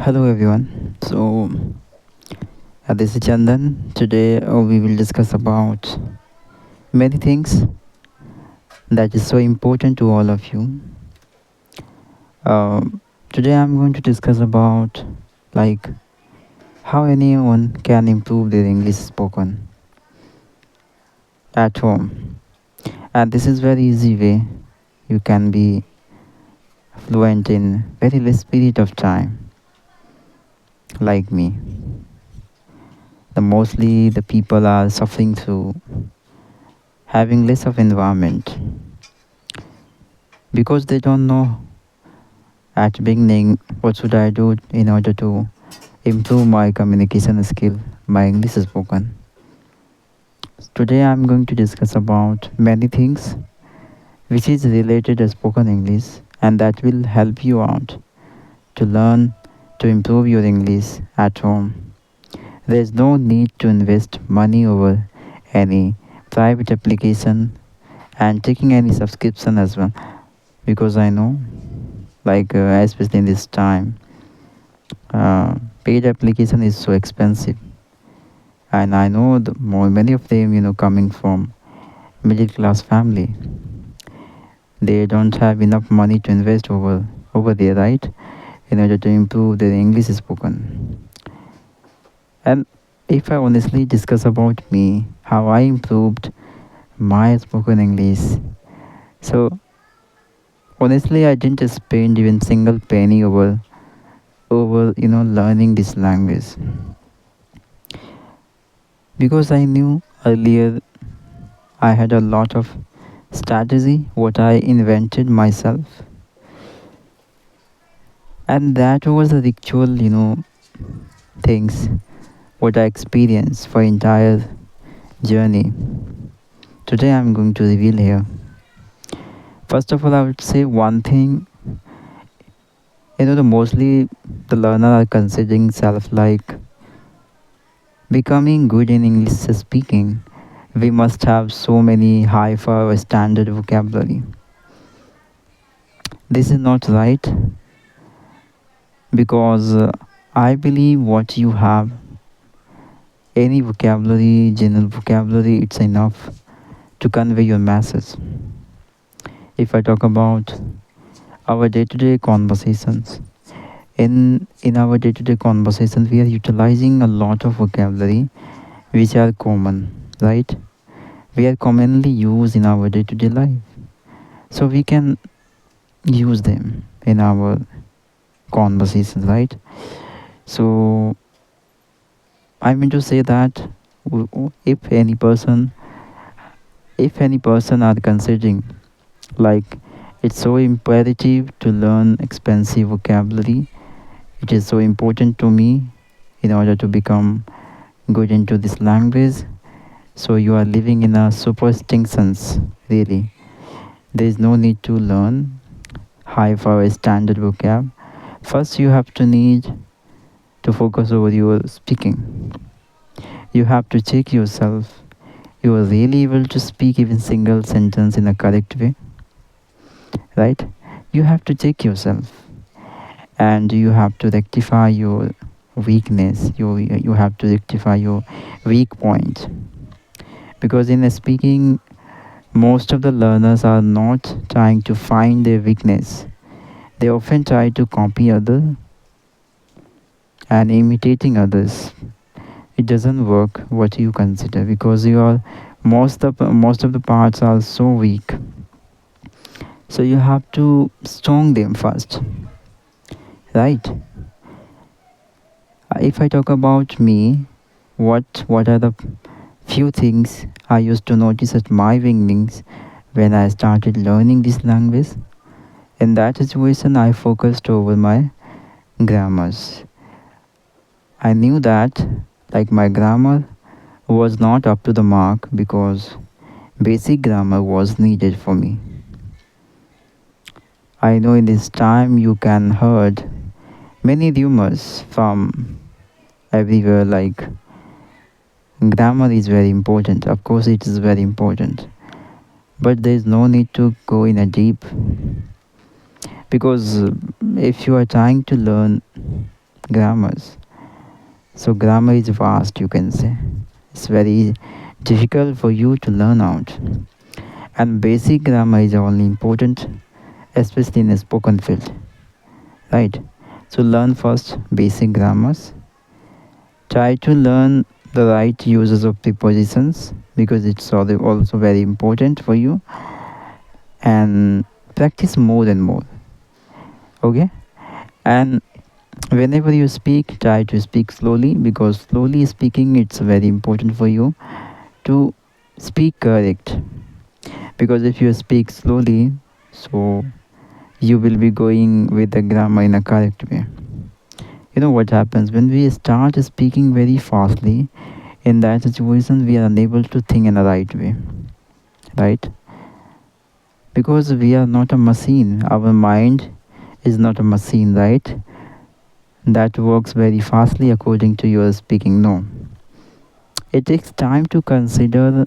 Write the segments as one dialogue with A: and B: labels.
A: Hello everyone. This is Chandan. Today we will discuss about many things that is so important to all of you. Uh, Today I'm going to discuss about like how anyone can improve their English spoken at home. And this is very easy way you can be fluent in very less period of time like me. The people are suffering through having less of environment because they don't know at beginning what should I do in order to improve my communication skill, my English spoken. Today I'm going to discuss about many things which is related to spoken English and that will help you out to learn to improve your English at home. There is no need to invest money over any private application and taking any subscription as well because I know especially in this time uh, paid application is so expensive, and I know many of them coming from middle class family. They don't have enough money to invest over there, right, in order to improve their English spoken. And if I honestly discuss about me, how I improved my spoken English, so honestly I didn't spend even single penny over learning this language because I knew earlier I had a lot of strategy what I invented myself, and that was the actual things what I experienced for entire journey. Today I'm going to reveal here. First of all, I would say one thing. The mostly the learner are considering self like becoming good in English speaking. We must have so many high for our standard vocabulary. This is not right because I believe what you have, any vocabulary, general vocabulary, it's enough to convey your message. If I talk about our day-to-day conversations, in our day-to-day conversations, we are utilizing a lot of vocabulary which are common, right? We are commonly used in our day-to-day life, so we can use them in our conversations, right? So I mean to say that if any person are considering like it's so imperative to learn expensive vocabulary, it is so important to me in order to become good into this language. So you are living in a superstitions, really. There is no need to learn high for a standard vocab. First you have to need to focus over your speaking. You have to check yourself. You are really able to speak even single sentence in a correct way, right? You have to check yourself and you have to rectify your weakness. You have to rectify your weak point because in speaking most of the learners are not trying to find their weakness. They often try to copy others and imitating others. It doesn't work what you consider because most of the parts are so weak. So you have to strong them first, right? If I talk about me, what are the few things I used to notice at my beginnings when I started learning this language? In that situation, I focused over my grammars. I knew that like my grammar was not up to the mark because basic grammar was needed for me. I know in this time you can heard many rumors from everywhere like grammar is very important. Of course it is very important. But there is no need to go in a deep because if you are trying to learn grammars. So grammar is vast, you can say. It's very difficult for you to learn out. And basic grammar is only important, especially in a spoken field, right? So learn first basic grammars. Try to learn the right uses of prepositions because it's also very important for you, and practice more and more. Okay, and whenever you speak, try to speak slowly because slowly speaking it's very important for you to speak correct. Because if you speak slowly, so you will be going with the grammar in a correct way. You know what happens when we start speaking very fastly? In that situation, we are unable to think in the right way, right? Because we are not a machine. Our mind is not a machine, right? That works very fastly according to your speaking. No, it takes time to consider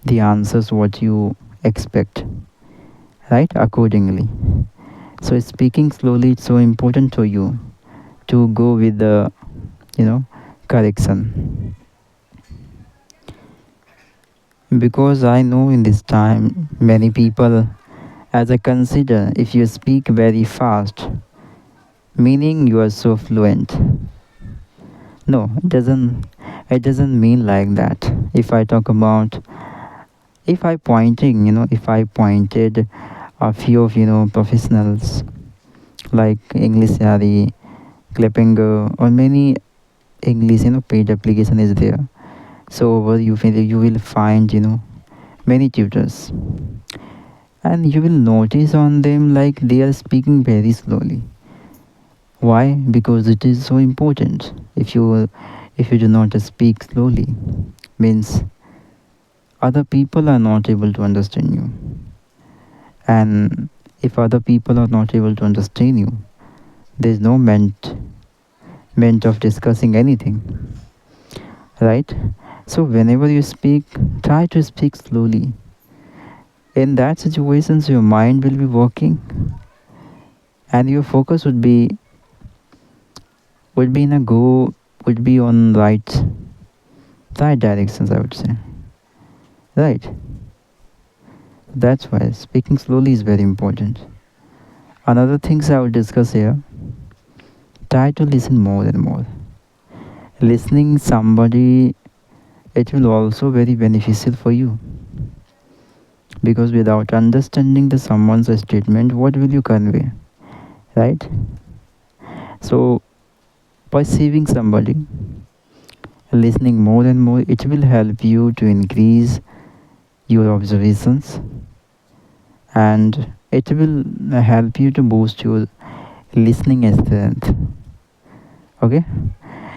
A: the answers what you expect, right? Accordingly. So speaking slowly it's so important for you to go with the you know correction. Because I know in this time many people, as I consider, if you speak very fast, meaning you are so fluent. No, it doesn't mean like that. If I talk about, if I pointed a few of professionals like English Yari, Clippinger, or many English paid application is there. So over you will find many tutors, and you will notice on them like they are speaking very slowly. Why? Because it is so important. If you do not speak slowly, means other people are not able to understand you. And if other people are not able to understand you, there is no meant of discussing anything, right? So whenever you speak, try to speak slowly. In that situations, your mind will be working, and your focus would be in a go would be on right directions, I would say, right? That's why speaking slowly is very important. Another things I will discuss here: try to listen more and more. Listening somebody, it will also very beneficial for you, because without understanding the someone's statement, what will you convey, right? So perceiving somebody, listening more and more, it will help you to increase your observations, and it will help you to boost your listening strength. Okay,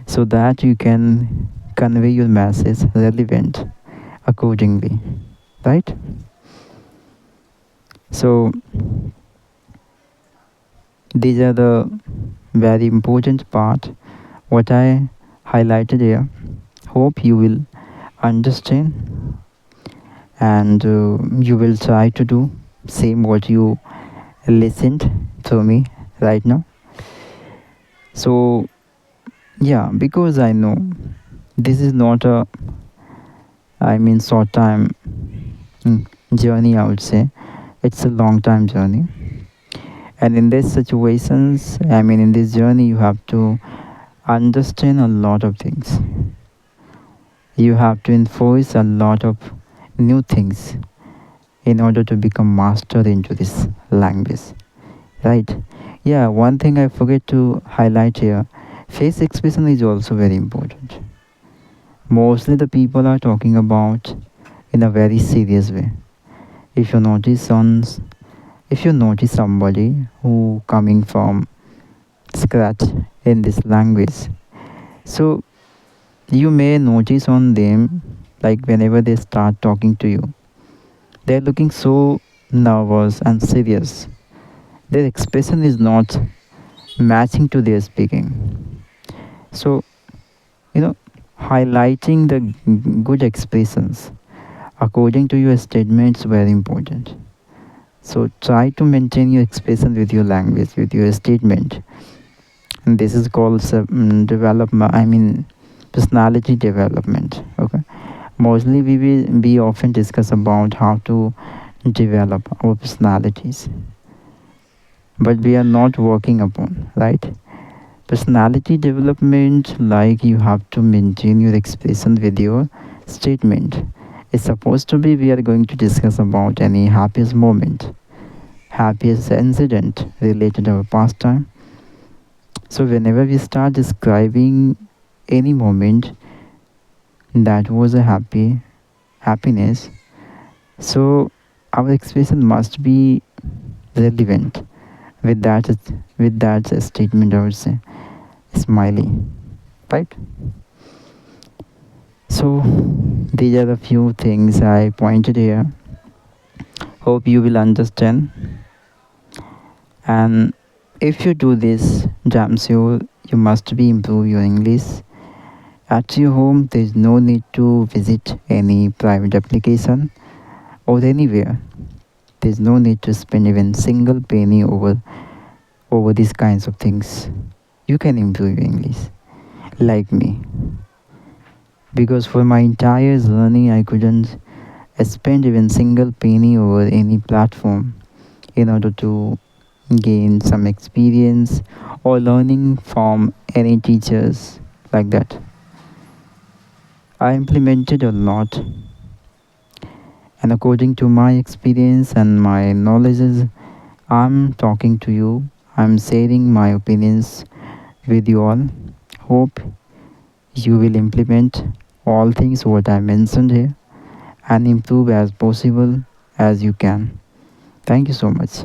A: so that you can convey your message relevant accordingly, right? So these are the very important part what I highlighted here. Hope you will understand, and you will try to do same what you listened to me right now. So yeah, because I know this is not a, I mean, short time journey, I would say. It's a long time journey, and in these situations, I mean, in this journey, you have to understand a lot of things. You have to enforce a lot of new things in order to become master into this language, right? Yeah, one thing I forget to highlight here: face expression is also very important. Mostly the people are talking about in a very serious way. If you notice on if you notice somebody who coming from scratch in this language, so you may notice on them, like whenever they start talking to you, they're looking so nervous and serious. Their expression is not matching to their speaking. So you know highlighting the good expressions according to your statements very important. So try to maintain your expression with your language, with your statement, And this is called development, I mean personality development. Okay, mostly we often discuss about how to develop our personalities, but we are not working upon, right? Personality development, like you have to maintain your expression with your statement. It's supposed to be we are going to discuss about any happiest moment, happiest incident related to our past time. So whenever we start describing any moment that was a happiness, so our expression must be relevant with that statement, I would say, smiley, right? So these are the few things I pointed here. Hope you will understand. And if you do this, damn sure you must be improve your English. At your home, there is no need to visit any private application or anywhere. There is no need to spend even single penny over these kinds of things. You can improve your English, like me. Because for my entire journey, I couldn't spend even single penny over any platform in order to gain some experience or learning from any teachers like that. I implemented a lot, and according to my experience and my knowledges, I'm talking to you. I'm sharing my opinions with you all. Hope you will implement all things what I mentioned here and improve as possible as you can. Thank you so much.